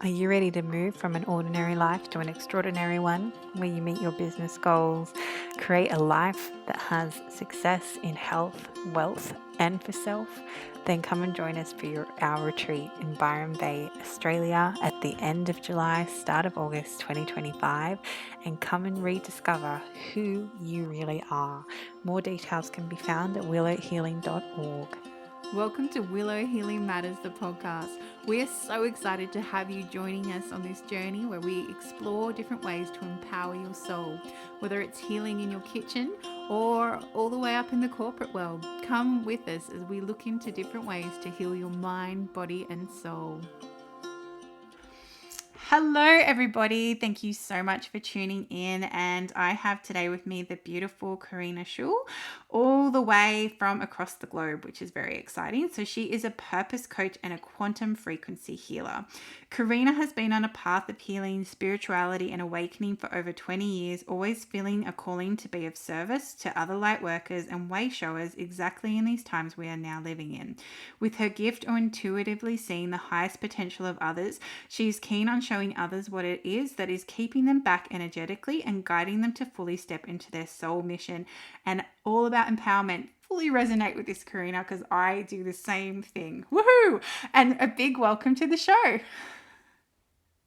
Are you ready to move from an ordinary life to an extraordinary one where you meet your business goals, create a life that has success in health, wealth, and for self? Then come and join us for our retreat in Byron Bay, Australia at the end of July, start of August 2025, and come and rediscover who you really are. More details can be found at willowhealing.org. Welcome to Willow Healing Matters, the podcast. We are so excited to have you joining us on this journey where we explore different ways to empower your soul, whether it's healing in your kitchen or all the way up in the corporate world. Come with us as we look into different ways to heal your mind, body, and soul. Hello, everybody. Thank you so much for tuning in. And I have today with me the beautiful Karina all the way from across the globe, which is very exciting. So she is a purpose coach and a quantum frequency healer. Karina has been on a path of healing, spirituality, and awakening for over 20 years, always feeling a calling to be of service to other light workers and wayshowers exactly in these times we are now living in. With her gift of intuitively seeing the highest potential of others, she is keen on showing others what it is that is keeping them back energetically and guiding them to fully step into their soul mission. And all about empowerment. Fully resonate with this, Karina, because I do the same thing. Woohoo! And a big welcome to the show.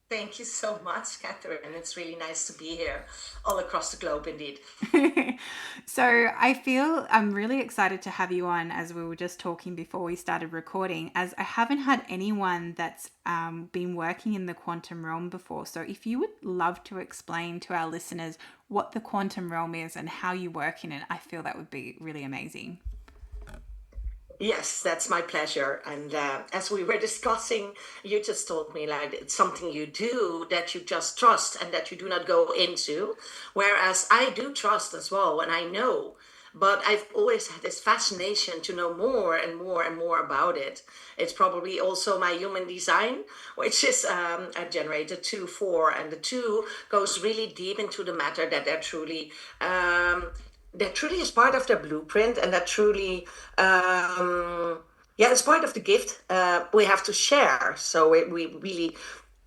Thank you so much, Catherine. It's really nice to be here all across the globe, indeed. So I feel I'm really excited to have you on, as we were just talking before we started recording, as I haven't had anyone that's been working in the quantum realm before. So if you would love to explain to our listeners what the quantum realm is and how you work in it, I feel that would be really amazing. Yes, that's my pleasure. And as we were discussing, you just told me like it's something you do that you just trust and that you do not go into. Whereas I do trust as well, and I know. But I've always had this fascination to know more and more and more about it. It's probably also my human design, which is a generator 2-4, and the 2 goes really deep into the matter that truly is part of their blueprint, and that truly it's part of the gift we have to share, so we really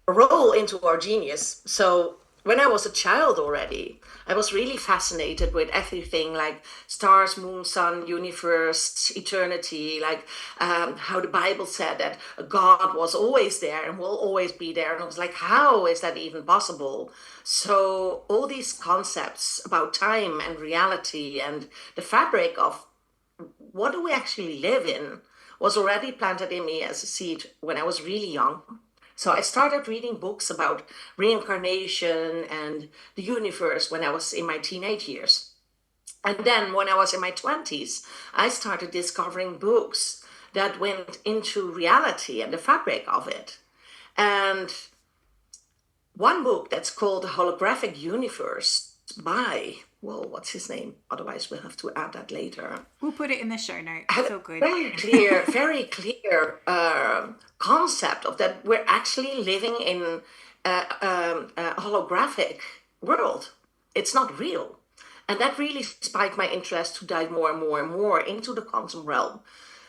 roll into our genius. So when I was a child already, I was really fascinated with everything like stars, moon, sun, universe, eternity, like how the Bible said that God was always there and will always be there. And I was like, how is that even possible? So all these concepts about time and reality and the fabric of what do we actually live in was already planted in me as a seed when I was really young. So I started reading books about reincarnation and the universe when I was in my teenage years. And then when I was in my 20s, I started discovering books that went into reality and the fabric of it. And one book that's called Holographic Universe by, well, what's his name? Otherwise, we'll have to add that later. We'll put it in the show notes. Had It's a all good. very clear concept of that we're actually living in a holographic world. It's not real. And that really spiked my interest to dive more and more and more into the quantum realm.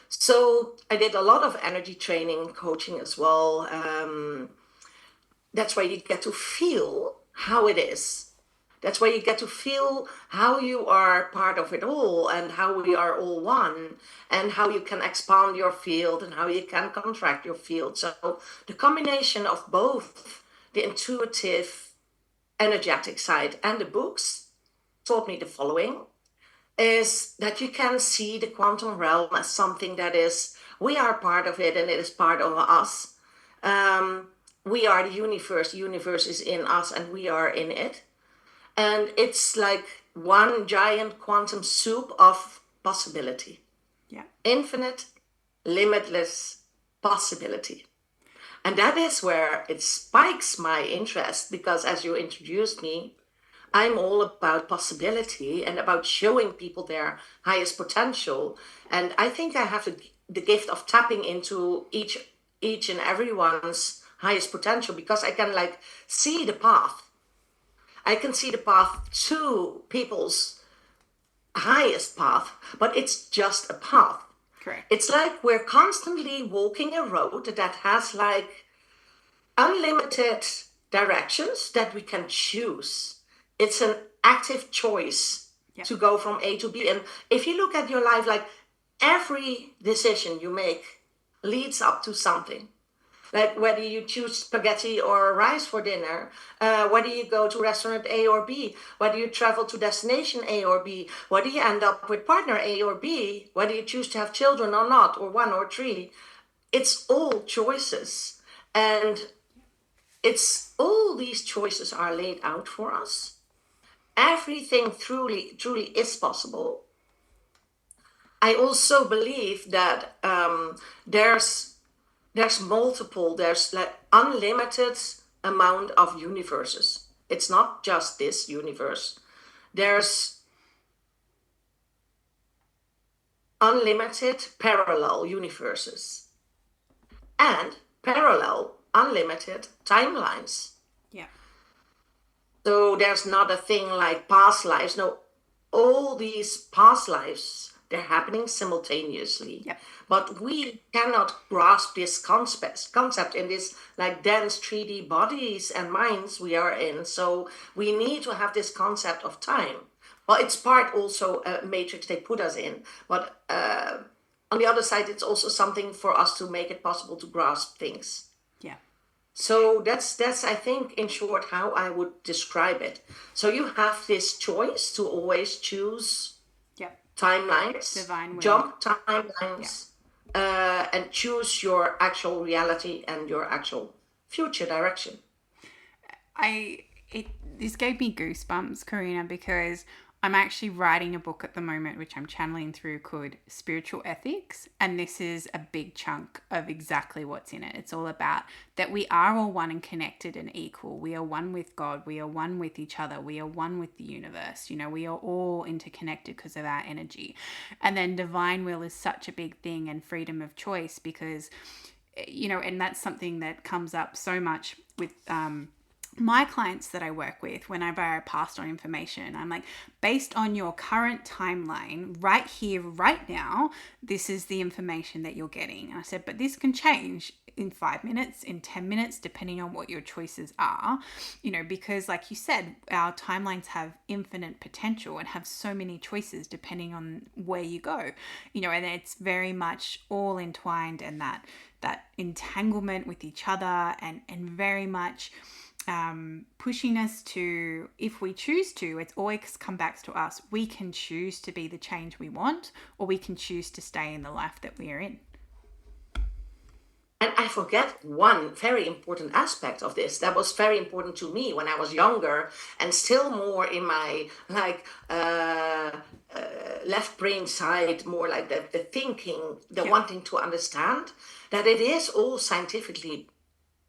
So I did a lot of energy training, coaching as well. That's where you get to feel how it is. That's where you get to feel how you are part of it all and how we are all one and how you can expand your field and how you can contract your field. So the combination of both the intuitive, energetic side and the books taught me the following is that you can see the quantum realm as something that is, we are part of it and it is part of us. We are the universe is in us and we are in it. And it's like one giant quantum soup of possibility. Yeah. Infinite, limitless possibility. And that is where it spikes my interest because as you introduced me, I'm all about possibility and about showing people their highest potential. And I think I have the gift of tapping into each and everyone's highest potential because I can like see the path. I can see the path to people's highest path, but it's just a path. Correct. It's like we're constantly walking a road that has like unlimited directions that we can choose. It's an active choice to go from A to B. And if you look at your life, like every decision you make leads up to something. Like whether you choose spaghetti or rice for dinner, whether you go to restaurant A or B, whether you travel to destination A or B, whether you end up with partner A or B, whether you choose to have children or not, or one or three, it's all choices. And it's all these choices are laid out for us. Everything truly is possible. I also believe that there's like unlimited amount of universes. It's not just this universe. There's unlimited parallel universes and parallel unlimited timelines. Yeah. So there's not a thing like past lives. No, all these past lives, they're happening simultaneously. Yep. But we cannot grasp this concept in this like dense 3D bodies and minds we are in. So we need to have this concept of time. Well, it's part also a matrix they put us in. But on the other side, it's also something for us to make it possible to grasp things. Yeah. So that's I think in short how I would describe it. So you have this choice to always choose timelines, divine will, jump timelines, and choose your actual reality and your actual future direction. This gave me goosebumps, Karina, because I'm actually writing a book at the moment, which I'm channeling through, called Spiritual Ethics. And this is a big chunk of exactly what's in it. It's all about that we are all one and connected and equal. We are one with God. We are one with each other. We are one with the universe. You know, we are all interconnected because of our energy. And then divine will is such a big thing, and freedom of choice, because, you know, and that's something that comes up so much with my clients that I work with. Whenever I pass on information, I'm like, based on your current timeline right here, right now, this is the information that you're getting. And I said, but this can change in 5 minutes, in 10 minutes, depending on what your choices are, you know, because like you said, our timelines have infinite potential and have so many choices depending on where you go, you know, and it's very much all entwined, and that entanglement with each other, and very much pushing us to, if we choose to, it's always come back to us. We can choose to be the change we want, or we can choose to stay in the life that we are in. And I forget one very important aspect of this that was very important to me when I was younger, and still more in my like left brain side, more like the thinking, the wanting to understand, that it is all scientifically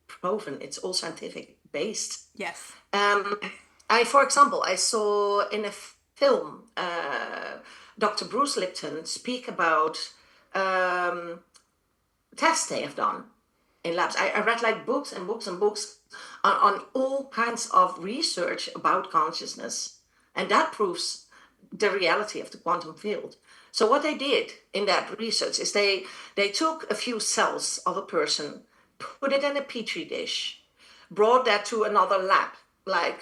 proven. It's all scientific based. Yes. For example, I saw in a film Dr. Bruce Lipton speak about tests they have done in labs. I read like books and books and books on all kinds of research about consciousness, and that proves the reality of the quantum field. So what they did in that research is they took a few cells of a person, put it in a petri dish, brought that to another lab, like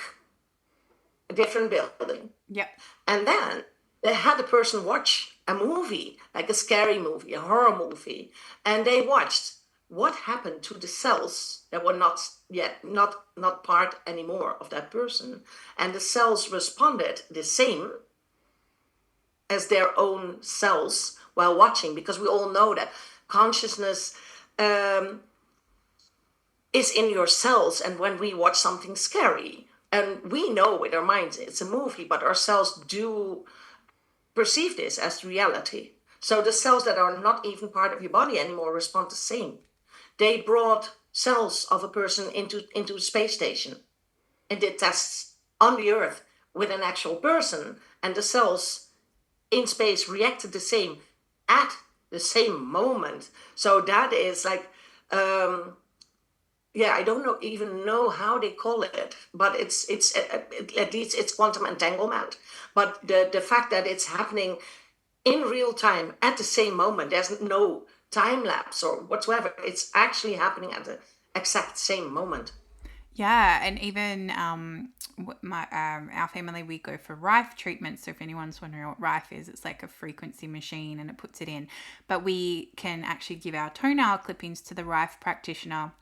a different building. Yep. And then they had the person watch a movie, like a scary movie, a horror movie, and they watched what happened to the cells that were not part anymore of that person. And the cells responded the same as their own cells while watching, because we all know that consciousness is in your cells. And when we watch something scary, and we know with our minds it's a movie, but our cells do perceive this as reality. So the cells that are not even part of your body anymore respond the same. They brought cells of a person into a space station and did tests on the Earth with an actual person, and the cells in space reacted the same at the same moment. So that is like, I don't even know how they call it, but it's at least it's quantum entanglement. But the fact that it's happening in real time at the same moment, there's no time lapse or whatsoever. It's actually happening exact same moment. Yeah, and even our family, we go for Rife treatment. So if anyone's wondering what Rife is, it's like a frequency machine and it puts it in. But we can actually give our toenail clippings to the Rife practitioner,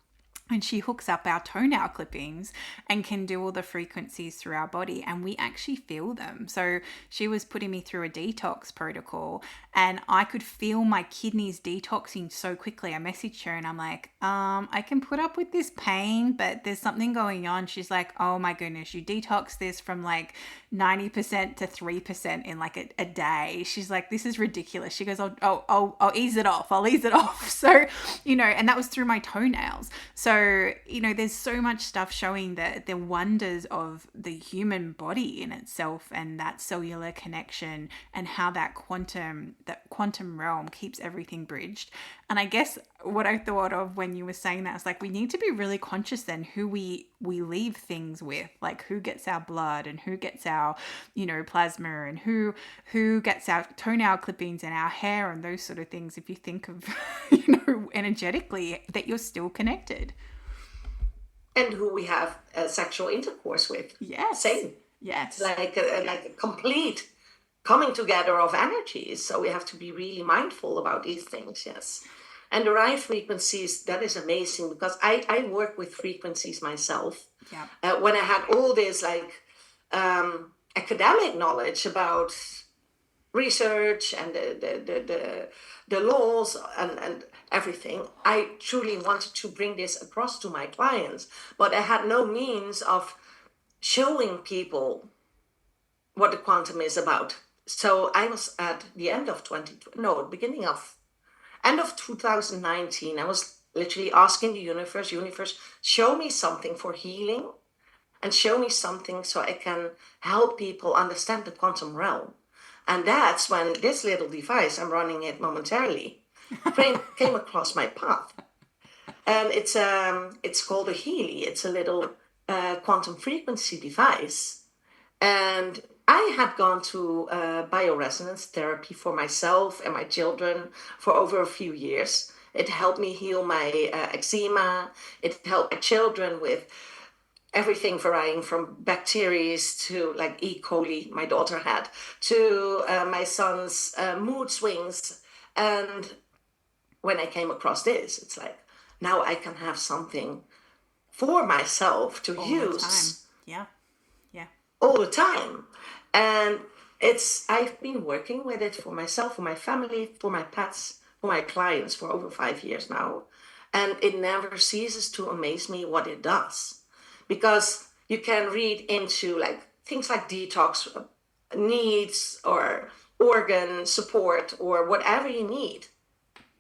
and she hooks up our toenail clippings and can do all the frequencies through our body, and we actually feel them. So she was putting me through a detox protocol and I could feel my kidneys detoxing so quickly. I messaged her and I'm like, I can put up with this pain, but there's something going on. She's like, oh my goodness, you detox this from like 90% to 3% in like a day. She's like, this is ridiculous. She goes, I'll ease it off. I'll ease it off. So, and that was through my toenails. So, there's so much stuff showing the wonders of the human body in itself and that cellular connection and how that quantum realm keeps everything bridged. And I guess what I thought of when you were saying that is like, we need to be really conscious then who we leave things with, like who gets our blood and who gets our, plasma, and who gets our toenail clippings and our hair and those sort of things. If you think of, energetically, that you're still connected. And who we have sexual intercourse with. Yes. Same. Yes. Like a complete coming together of energies. So we have to be really mindful about these things. Yes. And the right frequencies, that is amazing, because I work with frequencies myself. Yeah. When I had all this academic knowledge about research and the laws and everything, I truly wanted to bring this across to my clients, but I had no means of showing people what the quantum is about. So I was at the end of end of 2019, I was literally asking the universe, show me something for healing and show me something so I can help people understand the quantum realm. And that's when this little device, I'm running it momentarily, came across my path. And it's called a Healy. It's a little quantum frequency device. And I had gone to bioresonance therapy for myself and my children for over a few years. It helped me heal my eczema. It helped my children with everything varying from bacteria to like E. coli my daughter had, to my son's mood swings. And when I came across this, it's like, now I can have something for myself to all use. The time. Yeah. All the time. And I've been working with it for myself, for my family, for my pets, for my clients for over 5 years now. And it never ceases to amaze me what it does. Because you can read into like things like detox needs or organ support or whatever you need.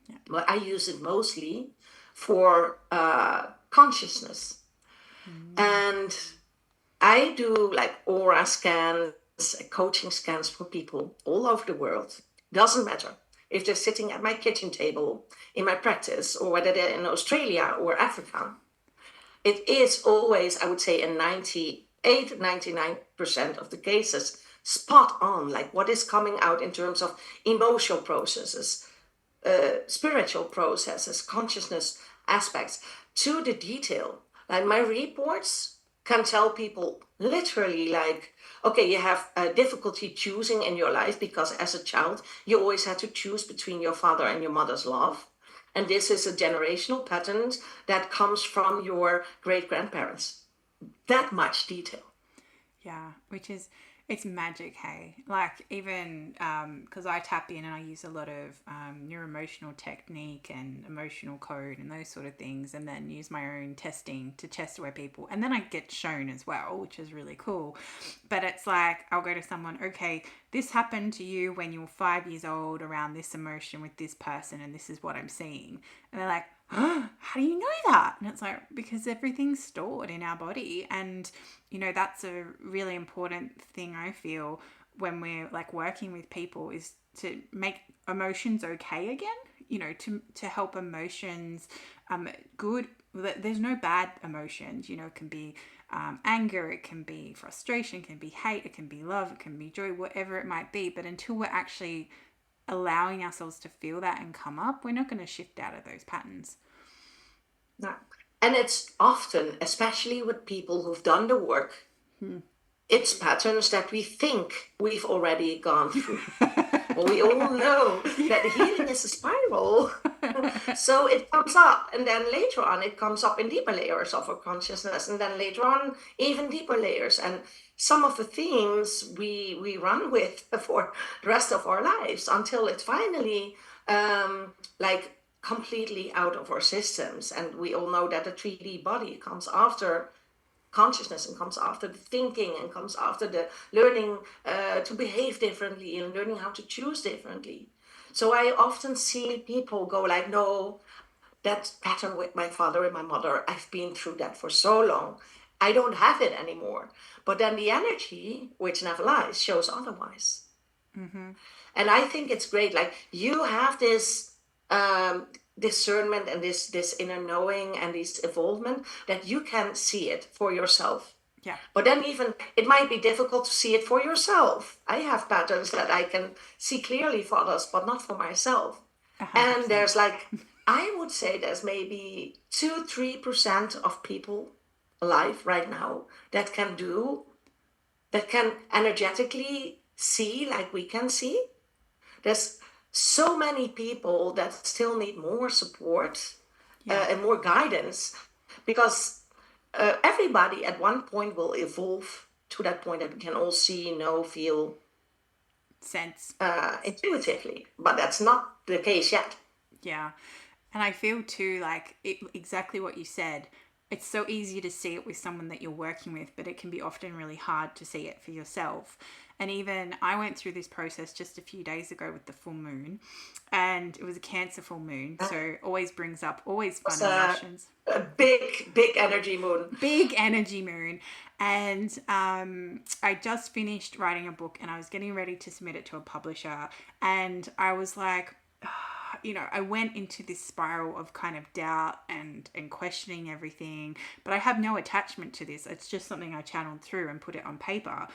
Yeah. But I use it mostly for consciousness. And I do like aura scans, coaching scans for people all over the world. Doesn't matter if they're sitting at my kitchen table in my practice or whether they're in Australia or Africa. It is always, I would say, in 98, 99% of the cases, spot on, like what is coming out in terms of emotional processes, spiritual processes, consciousness aspects, to the detail. Like my reports can tell people literally like, okay, you have difficulty choosing in your life because as a child, you always had to choose between your father and your mother's love. And this is a generational pattern that comes from your great-grandparents. That much detail. Yeah, it's magic, hey? Like even because I tap in and I use a lot of neuroemotional technique and emotional code and those sort of things, and then use my own testing to test where people, and then I get shown as well, which is really cool. But it's like I'll go to someone, okay, this happened to you when you were 5 years old around this emotion with this person, and this is what I'm seeing. And they're like, oh, how do you know that? And it's like, because everything's stored in our body. And, that's a really important thing I feel when we're like working with people, is to make emotions okay again, to help emotions good. There's no bad emotions, it can be anger, it can be frustration, it can be hate, it can be love, it can be joy, whatever it might be. But until we're actually allowing ourselves to feel that and come up, we're not going to shift out of those patterns. No. And it's often, especially with people who've done the work, it's patterns that we think we've already gone through. Well, we all know that healing is a spiral. So it comes up, and then later on, it comes up in deeper layers of our consciousness, and then later on, even deeper layers. And some of the themes we run with for the rest of our lives until it's finally like completely out of our systems. And we all know that the 3D body comes after consciousness and comes after the thinking and comes after the learning to behave differently and learning how to choose differently. So I often see people go like, no, that pattern with my father and my mother, I've been through that for so long, I don't have it anymore. But then the energy, which never lies, shows otherwise. And I think it's great, like you have this discernment and this inner knowing and this evolvement that you can see it for yourself. Yeah. But then even it might be difficult to see it for yourself. I have patterns that I can see clearly for others, but not for myself. 100%. And there's like, I would say there's maybe 2-3% of people alive right now that can energetically see like we can see. There's so many people that still need more support and more guidance, because everybody at one point will evolve to that point that we can all see, know, feel Sense. intuitively. But that's not the case yet. Yeah. And I feel too like exactly what you said. It's so easy to see it with someone that you're working with, but it can be often really hard to see it for yourself. And even I went through this process just a few days ago with the full moon, and it was a Cancer full moon. So always brings up fun emotions. A big energy moon. Big energy moon. And I just finished writing a book and I was getting ready to submit it to a publisher. And I was like, I went into this spiral of kind of doubt and questioning everything, but I have no attachment to this. It's just something I channeled through and put it on paper.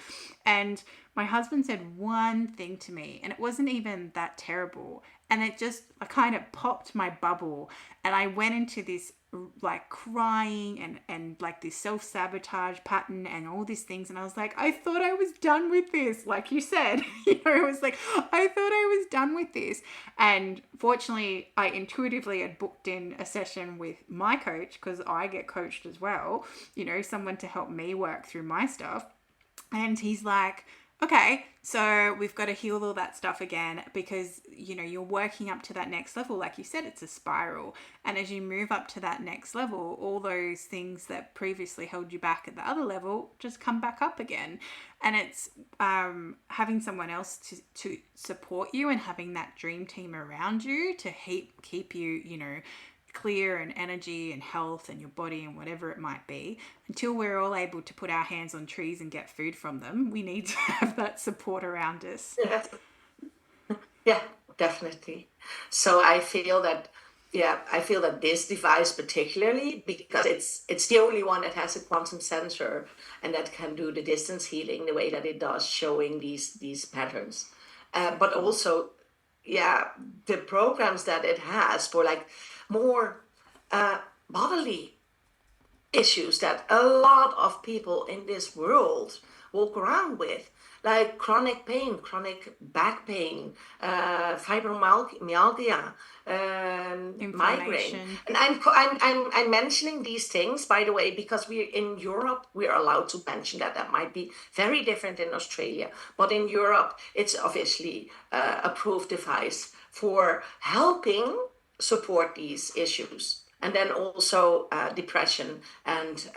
And my husband said one thing to me, and it wasn't even that terrible. And it just kind of popped my bubble. And I went into this like crying and like this self-sabotage pattern and all these things, and I was like, I thought I was done with this, like you said. It was like I thought I was done with this. And fortunately I intuitively had booked in a session with my coach, because I get coached as well, someone to help me work through my stuff. And he's like, okay, so we've got to heal all that stuff again, because, you're working up to that next level. Like you said, it's a spiral. And as you move up to that next level, all those things that previously held you back at the other level just come back up again. And it's having someone else to support you and having that dream team around you to keep you, clear and energy and health and your body and whatever it might be. Until we're all able to put our hands on trees and get food from them, we need to have that support around us. Yeah, definitely. So I feel that this device particularly, because it's the only one that has a quantum sensor and that can do the distance healing the way that it does, showing these patterns. But also, the programs that it has for like more bodily issues that a lot of people in this world walk around with, like chronic pain, chronic back pain, fibromyalgia, migraine. And I'm mentioning these things, by the way, because we're in Europe, we're allowed to mention that. That might be very different in Australia, but in Europe, it's obviously a approved device for helping support these issues. And then also depression and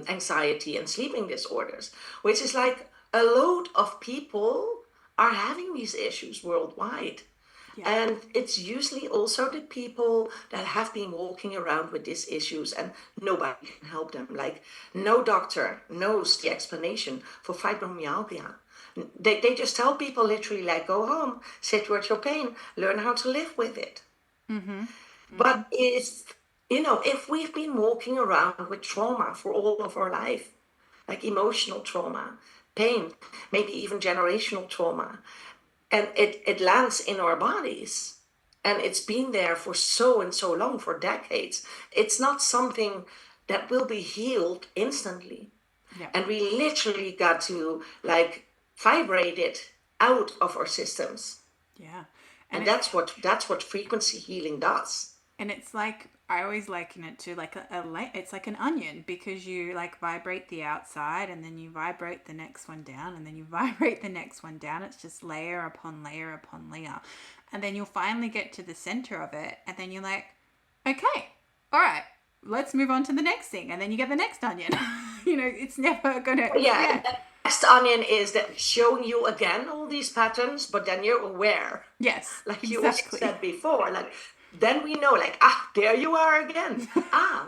anxiety and sleeping disorders, which is like a load of people are having these issues worldwide. Yeah. And it's usually also the people that have been walking around with these issues and nobody can help them. Like no doctor knows the explanation for fibromyalgia. They just tell people literally like, go home, sit with your pain, learn how to live with it. Mm-hmm. But if we've been walking around with trauma for all of our life, like emotional trauma, pain, maybe even generational trauma, and it lands in our bodies, and it's been there for so and so long, for decades, it's not something that will be healed instantly. Yeah. And we literally got to like vibrate it out of our systems. Yeah. And that's what frequency healing does. And it's like, I always liken it to like it's like an onion, because you like vibrate the outside and then you vibrate the next one down and then you vibrate the next one down. It's just layer upon layer upon layer. And then you'll finally get to the center of it. And then you're like, okay, all right, let's move on to the next thing. And then you get the next onion. It's never going to. Yeah. And the next onion is that showing you again all these patterns, but then you're aware. Yes. Like you exactly. said before, like then we know, like, there you are again.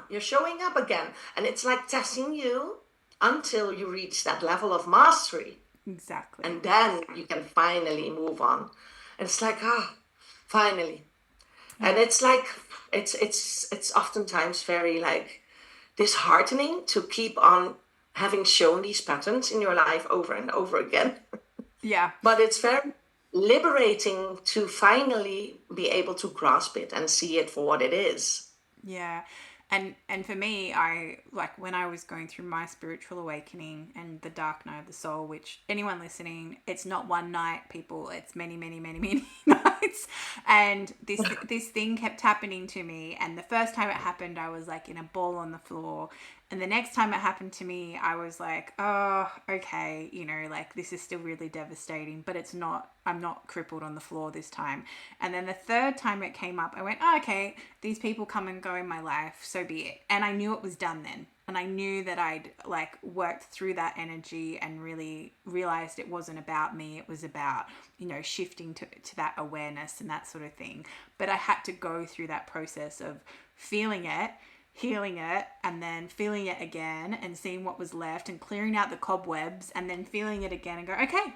You're showing up again. And it's like testing you until you reach that level of mastery. Exactly. And then you can finally move on. And it's like, finally. And it's like, it's oftentimes very like disheartening to keep on having shown these patterns in your life over and over again. Yeah. But it's very liberating to finally be able to grasp it and see it for what it is. Yeah. And for me, I like when I was going through my spiritual awakening and the dark night of the soul, which anyone listening, it's not one night, people, it's many, many, many, many nights. And this thing kept happening to me. And the first time it happened, I was like in a ball on the floor. And the next time it happened to me, I was like, oh, okay, like this is still really devastating, but I'm not crippled on the floor this time. And then the third time it came up, I went, oh, okay, these people come and go in my life, so be it. And I knew it was done then. And I knew that I'd like worked through that energy and really realized it wasn't about me. It was about, shifting to that awareness and that sort of thing. But I had to go through that process of feeling it, healing it, and then feeling it again and seeing what was left and clearing out the cobwebs, and then feeling it again and go, okay,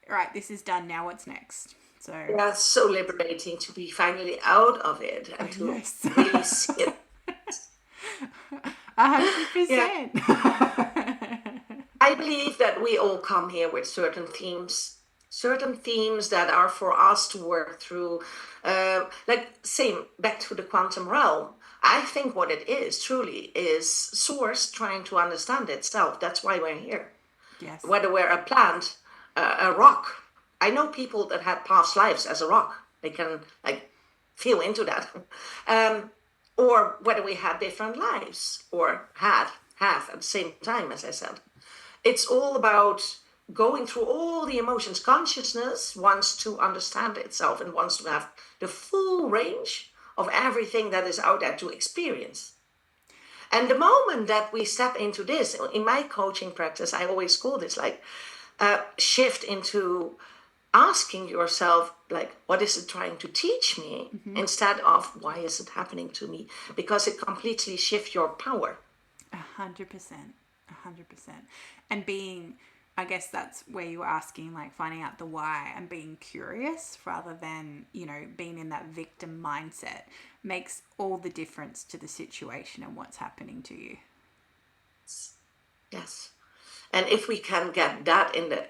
all right, this is done. Now what's next? So yeah, it's so liberating to be finally out of it and to really see it. 100%. I believe that we all come here with certain themes that are for us to work through. Back to the quantum realm. I think what it is truly is source trying to understand itself. That's why we're here. Yes. Whether we're a plant, a rock. I know people that had past lives as a rock. They can like feel into that. Or whether we had different lives or have at the same time, as I said. It's all about going through all the emotions. Consciousness wants to understand itself and wants to have the full range of everything that is out there to experience. And the moment that we step into this, in my coaching practice, I always call this like shift into asking yourself, like, what is it trying to teach me? Mm-hmm. Instead of why is it happening to me? Because it completely shifts your power. 100%. And being, I guess that's where you were asking, like finding out the why and being curious rather than, being in that victim mindset makes all the difference to the situation and what's happening to you. Yes. And if we can get that in the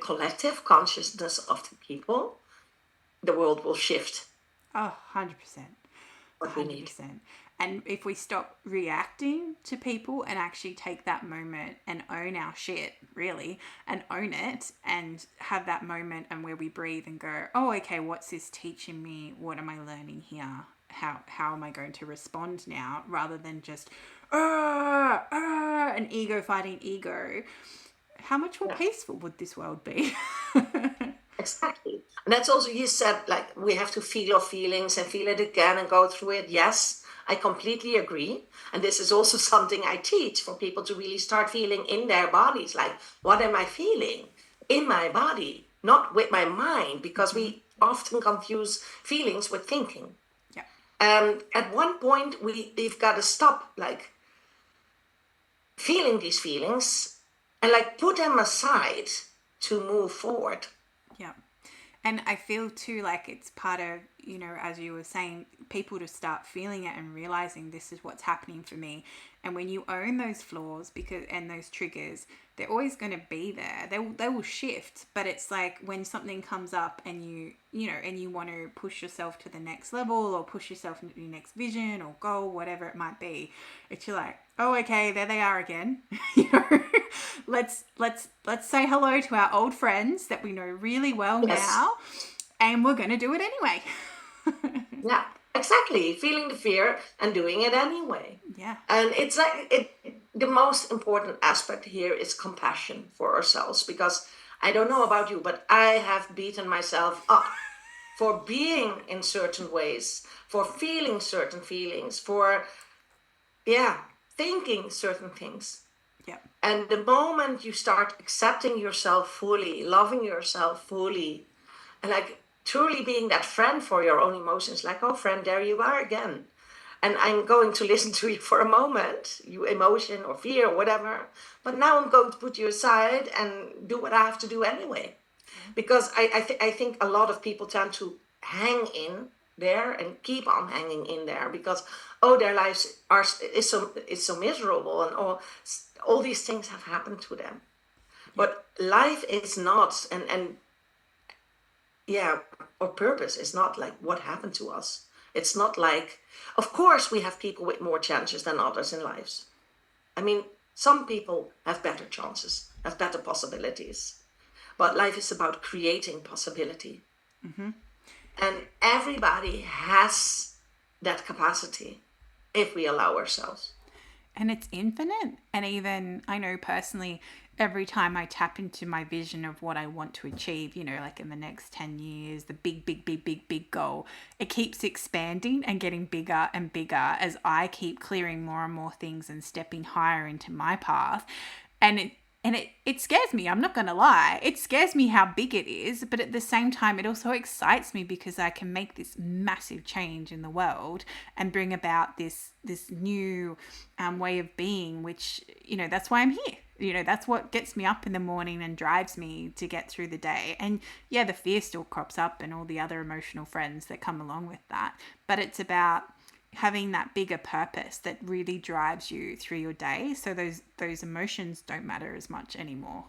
collective consciousness of the people, the world will shift. Oh, 100%. What we need. And if we stop reacting to people and actually take that moment and own our shit, really, and own it and have that moment and where we breathe and go, oh, okay, what's this teaching me? What am I learning here? How am I going to respond now? Rather than just, an ego fighting ego. How much more peaceful would this world be? Exactly. And that's also, you said, like, we have to feel our feelings and feel it again and go through it. Yes, I completely agree. And this is also something I teach for people to really start feeling in their bodies. Like, what am I feeling in my body? Not with my mind, because we often confuse feelings with thinking. Yeah. At one point, we've got to stop, like, feeling these feelings and, like, put them aside to move forward. Yeah. And I feel too like it's part of, you know, as you were saying, people to start feeling it and realizing this is what's happening for me. And when you own those flaws and those triggers, they're always going to be there. They will shift, but it's like when something comes up and you want to push yourself to the next level or push yourself into your next vision or goal, whatever it might be, it's you're like, oh, okay, there they are again. Let's say hello to our old friends that we know really well now, and we're going to do it anyway. Yeah, exactly. Feeling the fear and doing it anyway. Yeah. And it's like the most important aspect here is compassion for ourselves, because I don't know about you, but I have beaten myself up for being in certain ways, for feeling certain feelings, for thinking certain things. Yeah. And the moment you start accepting yourself fully, loving yourself fully, and like truly being that friend for your own emotions, like, oh, friend, there you are again. And I'm going to listen to you for a moment, you emotion or fear or whatever. But now I'm going to put you aside and do what I have to do anyway. Because I think a lot of people tend to hang in there and keep on hanging in there because, oh, their lives is so miserable and all these things have happened to them. But life is not, and our purpose is not like what happened to us. It's not like, of course, we have people with more chances than others in lives. I mean, some people have better chances, have better possibilities. But life is about creating possibility. Mm-hmm. And everybody has that capacity if we allow ourselves. And it's infinite. And even I know personally, every time I tap into my vision of what I want to achieve, you know, like in the next 10 years, the big goal, it keeps expanding and getting bigger and bigger as I keep clearing more and more things and stepping higher into my path. And it scares me. I'm not going to lie. It scares me how big it is. But at the same time, it also excites me because I can make this massive change in the world and bring about this new way of being, which, you know, that's why I'm here. You know, that's what gets me up in the morning and drives me to get through the day. And yeah, the fear still crops up and all the other emotional friends that come along with that. But it's about having that bigger purpose that really drives you through your day, so those emotions don't matter as much anymore.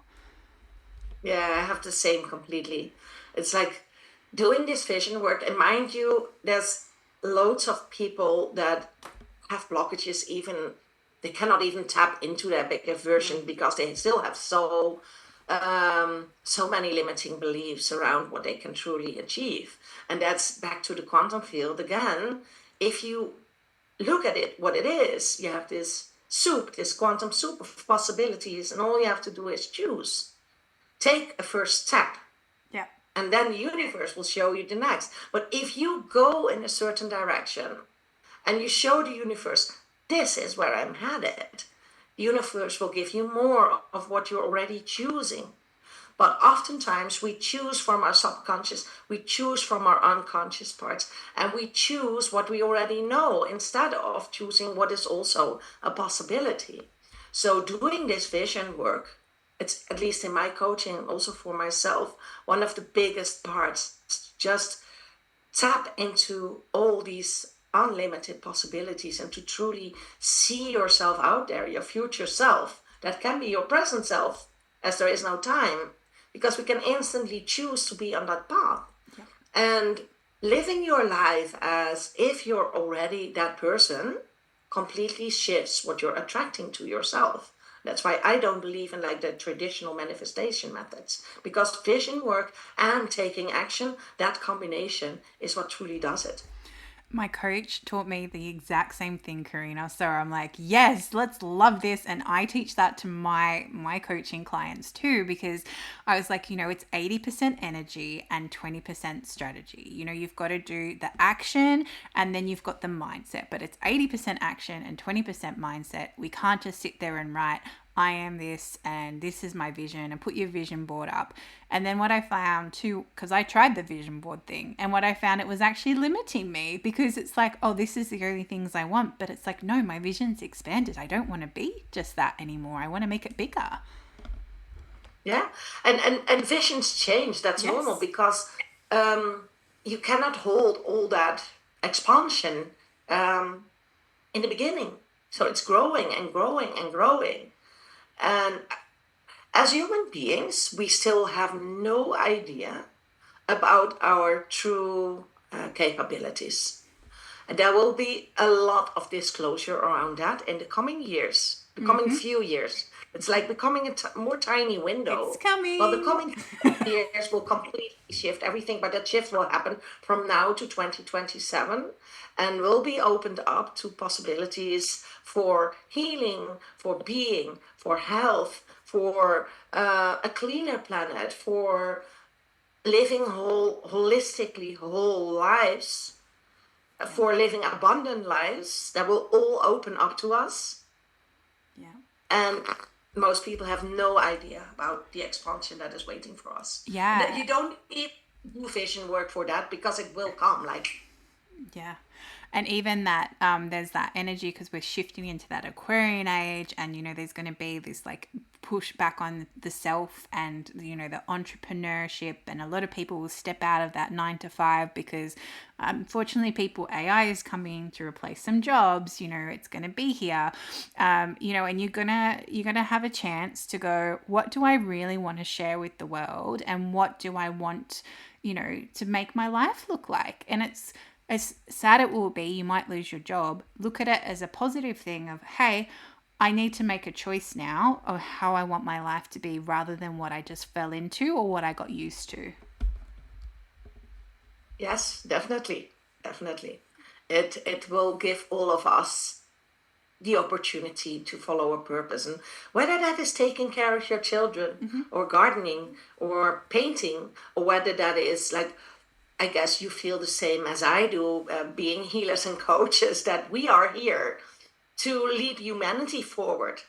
Yeah, I have the same completely. It's like doing this vision work, and mind you, there's loads of people that have blockages, even they cannot even tap into their bigger version because they still have so many limiting beliefs around what they can truly achieve. And that's back to the quantum field again. If you look at it, what it is, you have this quantum soup of possibilities, and all you have to do is choose. Take a first step. Yeah. And then the universe will show you the next. But if you go in a certain direction and you show the universe, this is where I'm headed, the universe will give you more of what you're already choosing. But oftentimes we choose from our subconscious, we choose from our unconscious parts, and we choose what we already know instead of choosing what is also a possibility. So doing this vision work, it's at least in my coaching and also for myself, one of the biggest parts. Just tap into all these unlimited possibilities and to truly see yourself out there, your future self. That can be your present self, as there is no time, because we can instantly choose to be on that path. Yeah. And living your life as if you're already that person completely shifts what you're attracting to yourself. That's why I don't believe in like the traditional manifestation methods, because vision work and taking action, that combination is what truly does it. My coach taught me the exact same thing, Karina. So I'm like, yes, let's love this. And I teach that to my coaching clients too, because I was like, you know, it's 80% energy and 20% strategy. You know, you've got to do the action and then you've got the mindset, but it's 80% action and 20% mindset. We can't just sit there and write, I am this and this is my vision, and put your vision board up. And then what I found too, because I tried the vision board thing, and what I found, it was actually limiting me, because it's like, oh, this is the only things I want. But it's like, no, my vision's expanded. I don't want to be just that anymore. I want to make it bigger. Yeah. And visions change. That's normal, because you cannot hold all that expansion in the beginning. So it's growing and growing and growing. And as human beings, we still have no idea about our true capabilities. And there will be a lot of disclosure around that in the coming years, the coming few years. It's like becoming a more tiny window. It's coming. Well, the coming years will completely shift everything, but that shift will happen from now to 2027 and will be opened up to possibilities for healing, for being, for health, for a cleaner planet, for living holistically whole lives, for living abundant lives that will all open up to us. Yeah. And most people have no idea about the expansion that is waiting for us. Yeah. You don't need do vision work for that because it will come. Yeah. And even that, there's that energy because we're shifting into that Aquarian age, and there's going to be this like push back on the self and the entrepreneurship, and a lot of people will step out of that 9 to 5 because unfortunately AI is coming to replace some jobs. It's going to be here, and you're gonna have a chance to go, what do I really want to share with the world, and what do I want to make my life look like? And it's as sad it will be, you might lose your job. Look at it as a positive thing of, hey, I need to make a choice now of how I want my life to be rather than what I just fell into or what I got used to. Yes, definitely. Definitely. It will give all of us the opportunity to follow a purpose. And whether that is taking care of your children or gardening or painting, or whether that is like, I guess you feel the same as I do, being healers and coaches, that we are here to lead humanity forward.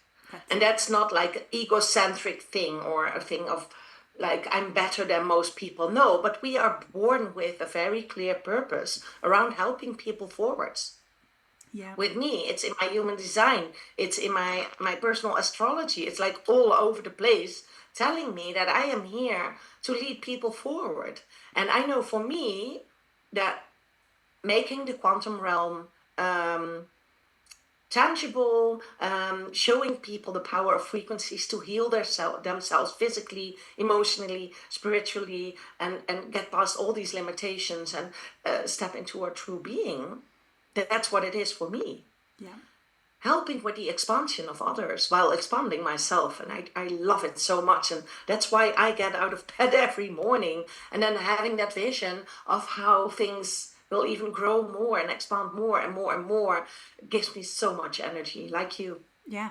And that's not like an egocentric thing or a thing of like, I'm better than most people. No, but we are born with a very clear purpose around helping people forwards. Yeah. With me, it's in my human design, it's in my personal astrology. It's like all over the place, telling me that I am here to lead people forward. And I know for me that making the quantum realm tangible, showing people the power of frequencies to heal themselves physically, emotionally, spiritually, and get past all these limitations and step into our true being, that's what it is for me. Yeah. Helping with the expansion of others while expanding myself. And I love it so much. And that's why I get out of bed every morning, and then having that vision of how things will even grow more and expand more and more and more gives me so much energy, like you. Yeah,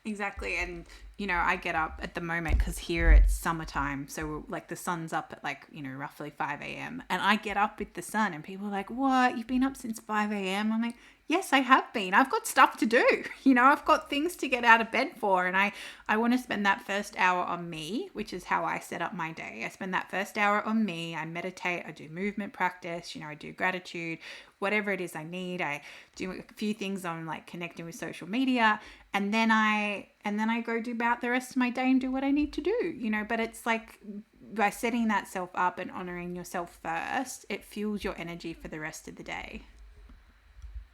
exactly. And I get up at the moment because here it's summertime, so like the sun's up at like roughly 5 a.m. and I get up with the sun, and people are like, what, you've been up since 5 a.m.? I'm like, yes, I have been. I've got stuff to do. I've got things to get out of bed for, and I want to spend that first hour on me, which is how I set up my day. I spend that first hour on me. I meditate, I do movement practice, I do gratitude, whatever it is I need. I do a few things on like connecting with social media, and then I go do about the rest of my day and do what I need to do, but it's like by setting that self up and honoring yourself first, it fuels your energy for the rest of the day.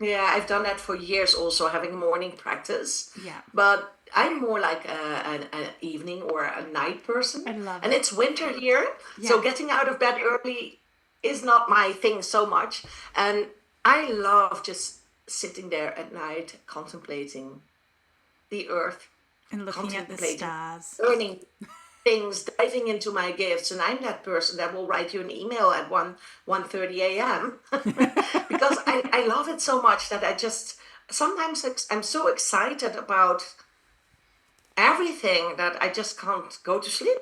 Yeah, I've done that for years also, having morning practice. Yeah. But I'm more like an evening or a night person. I love and it. it's winter here, so getting out of bed early is not my thing so much. And I love just sitting there at night, contemplating the earth, And looking at the stars. learning things, diving into my gifts. And I'm that person that will write you an email at 1:30 a.m. because I love it so much that I just sometimes I'm so excited about everything that I just can't go to sleep.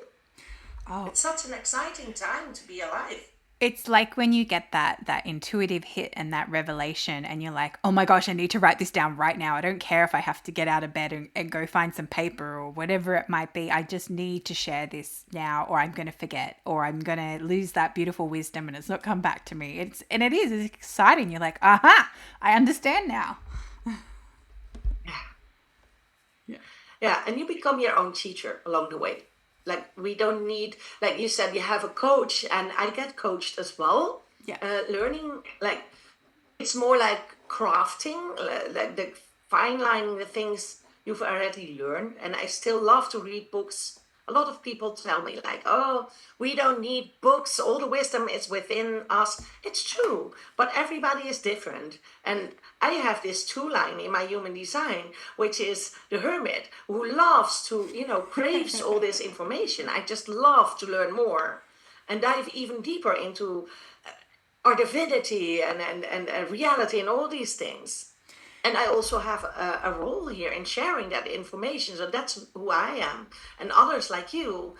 Oh, It's such an exciting time to be alive. it's like when you get that intuitive hit and that revelation, and you're like, oh my gosh, I need to write this down right now. I don't care if I have to get out of bed and go find some paper or whatever it might be. I just need to share this now, or I'm going to forget, or I'm going to lose that beautiful wisdom and it's not come back to me. It's exciting. You're like, aha, I understand now. Yeah, and you become your own teacher along the way. Like we don't need, like you said, you have a coach, and I get coached as well. Learning, like, it's more like crafting, like the fine lining the things you've already learned. And I still love to read books. A lot of people tell me, like, oh, we don't need books, all the wisdom is within us. It's true, but everybody is different. And I have this two line in my human design, which is the hermit who loves to, craves all this information. I just love to learn more and dive even deeper into our divinity and reality and all these things. And I also have a role here in sharing that information. So that's who I am. And others like you,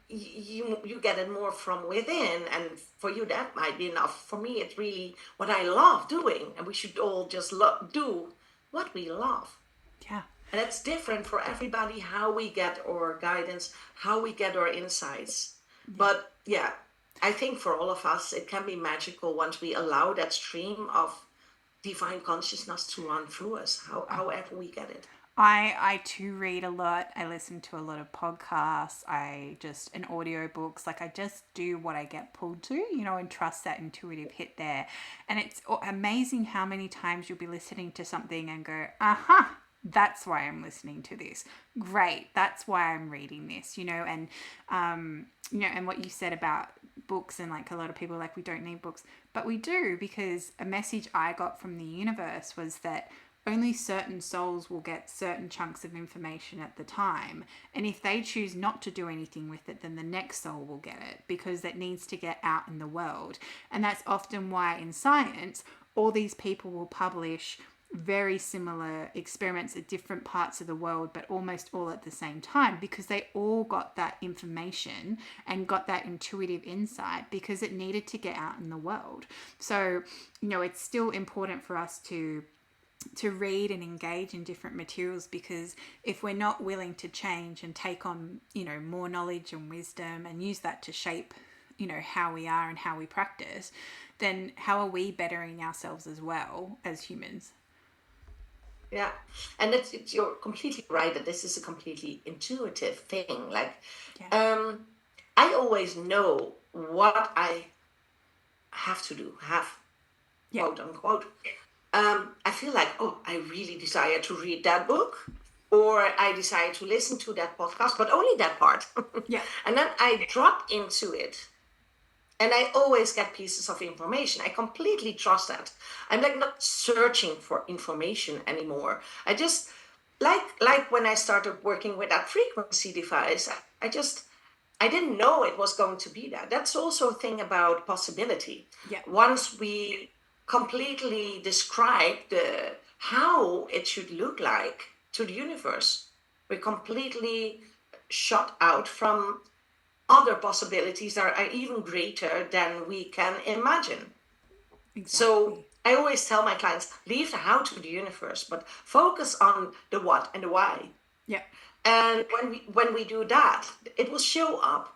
you get it more from within. And for you, that might be enough. For me, it's really what I love doing. And we should all just do what we love. Yeah. And it's different for everybody how we get our guidance, how we get our insights. But yeah, I think for all of us, it can be magical once we allow that stream of divine consciousness to run through us, however we get it. I too read a lot. I listen to a lot of podcasts. And audiobooks. Like I just do what I get pulled to, and trust that intuitive hit there. And it's amazing how many times you'll be listening to something and go, aha, that's why I'm listening to this. Great. That's why I'm reading this, and, and what you said about books and like a lot of people like we don't need books, but we do, because a message I got from the universe was that only certain souls will get certain chunks of information at the time. And if they choose not to do anything with it, then the next soul will get it because that needs to get out in the world. And that's often why in science, all these people will publish very similar experiments at different parts of the world, but almost all at the same time, because they all got that information and got that intuitive insight because it needed to get out in the world. So, it's still important for us to read and engage in different materials, because if we're not willing to change and take on, more knowledge and wisdom and use that to shape, how we are and how we practice, then how are we bettering ourselves as well as humans? Yeah, and you're completely right that this is a completely intuitive thing. Like, I always know what I have to do, quote unquote. I feel like, oh, I really desire to read that book, or I desire to listen to that podcast, but only that part. And then I drop into it. And I always get pieces of information. I completely trust that. I'm like not searching for information anymore. I just like when I started working with that frequency device, I didn't know it was going to be that. That's also a thing about possibility. Once we completely describe how it should look like to the universe, we're completely shut out from other possibilities that are even greater than we can imagine. Exactly. So I always tell my clients, leave the how to the universe, but focus on the what and the why. And when we do that, it will show up.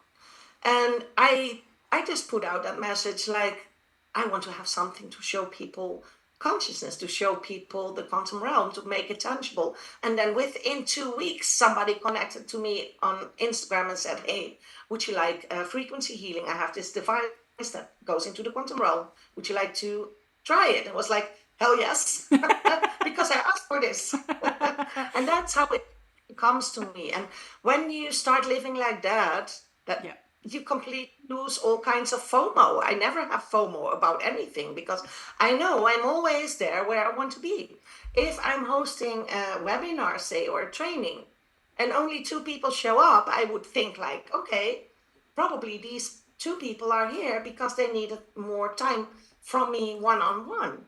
And I just put out that message, like, I want to have something to show people consciousness, to show people the quantum realm, to make it tangible. And then within 2 weeks, somebody connected to me on Instagram and said, hey, would you like frequency healing? I have this device that goes into the quantum realm. Would you like to try it? I was like, hell yes, because I asked for this. And that's how it comes to me. And when you start living like that, you completely lose all kinds of FOMO. I never have FOMO about anything because I know I'm always there where I want to be. If I'm hosting a webinar, say, or a training, and only 2 people show up, I would think like, okay, probably these 2 people are here because they needed more time from me one-on-one.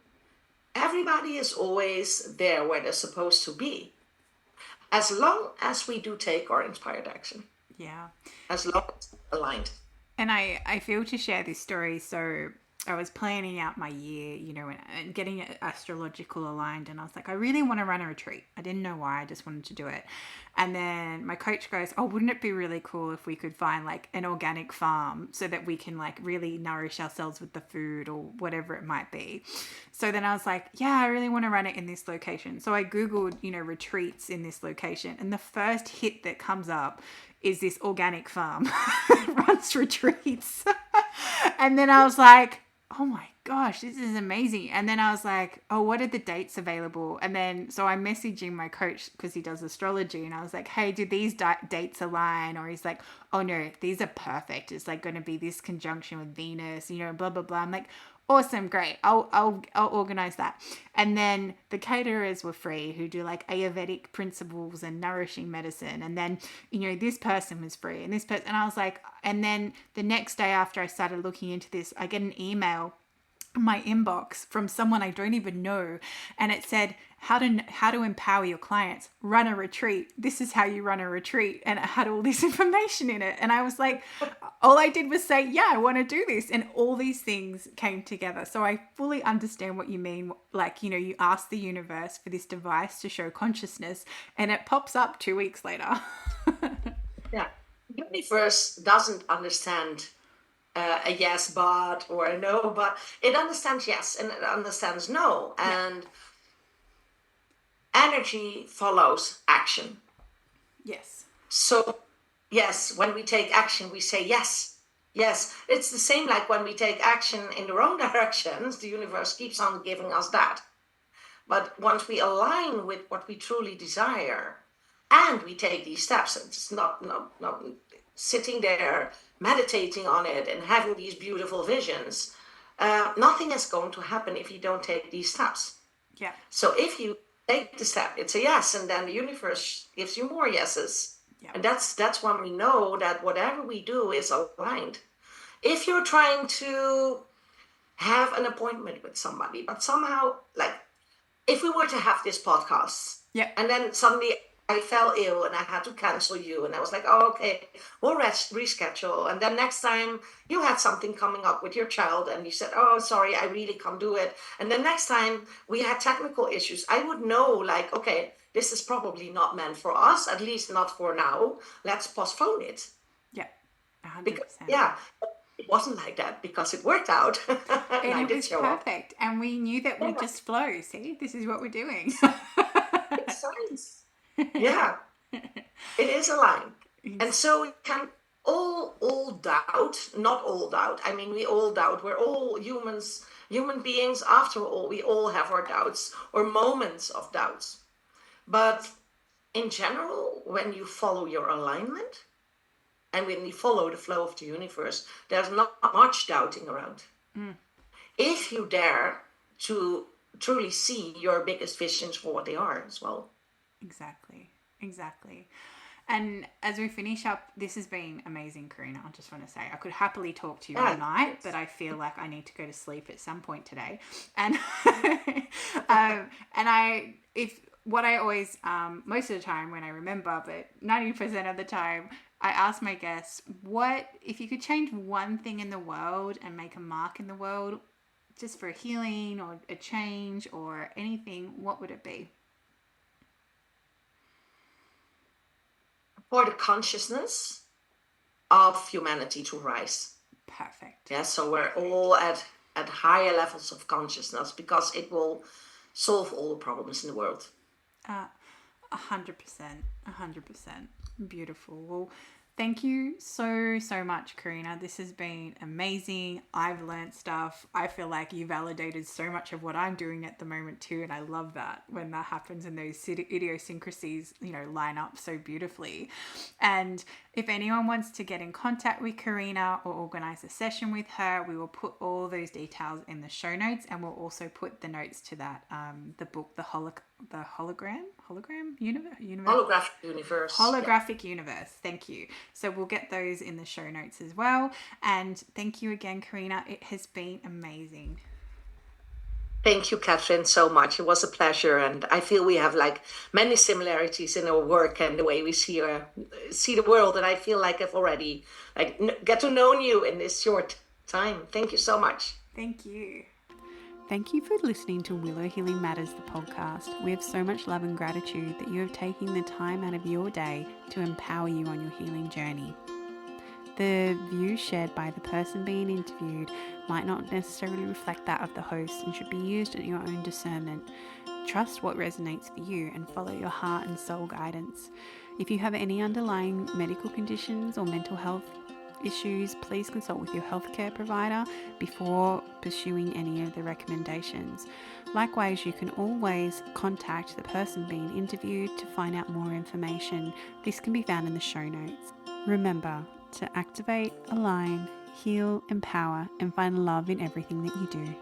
Everybody is always there where they're supposed to be, as long as we do take our inspired action. As long as it's aligned. And I feel to share this story. So I was planning out my year, and getting it astrological aligned. And I was like, I really want to run a retreat. I didn't know why. I just wanted to do it. And then my coach goes, oh, wouldn't it be really cool if we could find like an organic farm so that we can like really nourish ourselves with the food or whatever it might be. So then I was like, yeah, I really want to run it in this location. So I Googled, retreats in this location. And the first hit that comes up is this organic farm runs retreats. And then I was like, oh my gosh, this is amazing. And then I was like, oh, what are the dates available? And then, so I'm messaging my coach because he does astrology. And I was like, hey, do these dates align? Or he's like, oh no, these are perfect. It's like going to be this conjunction with Venus, blah, blah, blah. I'm like, awesome, great. I'll organize that. And then the caterers were free who do like Ayurvedic principles and nourishing medicine. And then, this person was free and this person. And I was like, and then the next day after I started looking into this, I get an email in my inbox from someone I don't even know, and it said how to empower your clients, run a retreat, this is how you run a retreat, and it had all this information in it. And I was like, all I did was say, yeah, I want to do this, and all these things came together. So I fully understand what you mean. Like, you ask the universe for this device to show consciousness and it pops up 2 weeks later. Yeah, the universe doesn't understand a yes but or a no, but it understands yes and it understands no. And energy follows action. Yes. So yes, when we take action, we say yes. Yes, it's the same like when we take action in the wrong directions, the universe keeps on giving us that. But once we align with what we truly desire and we take these steps, it's not sitting there meditating on it and having these beautiful visions, nothing is going to happen if you don't take these steps. Yeah. So if you take the step, it's a yes, and then the universe gives you more yeses. Yeah. And that's when we know that whatever we do is aligned. If you're trying to have an appointment with somebody, but somehow, like, if we were to have this podcast, and then suddenly I fell ill and I had to cancel you, and I was like, oh, okay, we'll reschedule. And then next time you had something coming up with your child and you said, oh, sorry, I really can't do it. And then next time we had technical issues, I would know, like, okay, this is probably not meant for us, at least not for now. Let's postpone it. Yeah, 100%. Because, it wasn't like that because it worked out. And it was perfect. And we knew that we just flow. See, this is what we're doing. It's science. Yeah, it is aligned. And so we can all doubt, not all doubt. I mean, we all doubt. We're all human beings. After all, we all have our doubts or moments of doubts. But in general, when you follow your alignment and when you follow the flow of the universe, there's not much doubting around. If you dare to truly see your biggest visions for what they are as well. Exactly. And as we finish up, this has been amazing, Karina. I just want to say I could happily talk to you all night, but I feel like I need to go to sleep at some point today. And if what I always most of the time when I remember, but 90% of the time, I ask my guests, what if you could change one thing in the world and make a mark in the world, just for a healing or a change or anything, what would it be? For the consciousness of humanity to rise. Perfect. Yeah, so we're all at higher levels of consciousness because it will solve all the problems in the world. 100%. Beautiful. Well, thank you so much, Karina. This has been amazing. I've learned stuff. I feel like you validated so much of what I'm doing at the moment too, and I love that when that happens and those idiosyncrasies, line up so beautifully. And if anyone wants to get in contact with Karina or organize a session with her, we will put all those details in the show notes, and we'll also put the notes to that the book, the Holographic Universe. Holographic Universe. Thank you. So we'll get those in the show notes as well. And thank you again, Karina. It has been amazing. Thank you, Catherine, so much. It was a pleasure. And I feel we have like many similarities in our work and the way we see the world. And I feel like I've already get to know you in this short time. Thank you so much. Thank you. Thank you for listening to Willow Healing Matters, the podcast. We have so much love and gratitude that you have taken the time out of your day to empower you on your healing journey. The views shared by the person being interviewed might not necessarily reflect that of the host and should be used at your own discernment. Trust what resonates for you and follow your heart and soul guidance. If you have any underlying medical conditions or mental health issues, please consult with your healthcare provider before pursuing any of the recommendations. Likewise, you can always contact the person being interviewed to find out more information. This can be found in the show notes. Remember to activate, align, heal, empower, and find love in everything that you do.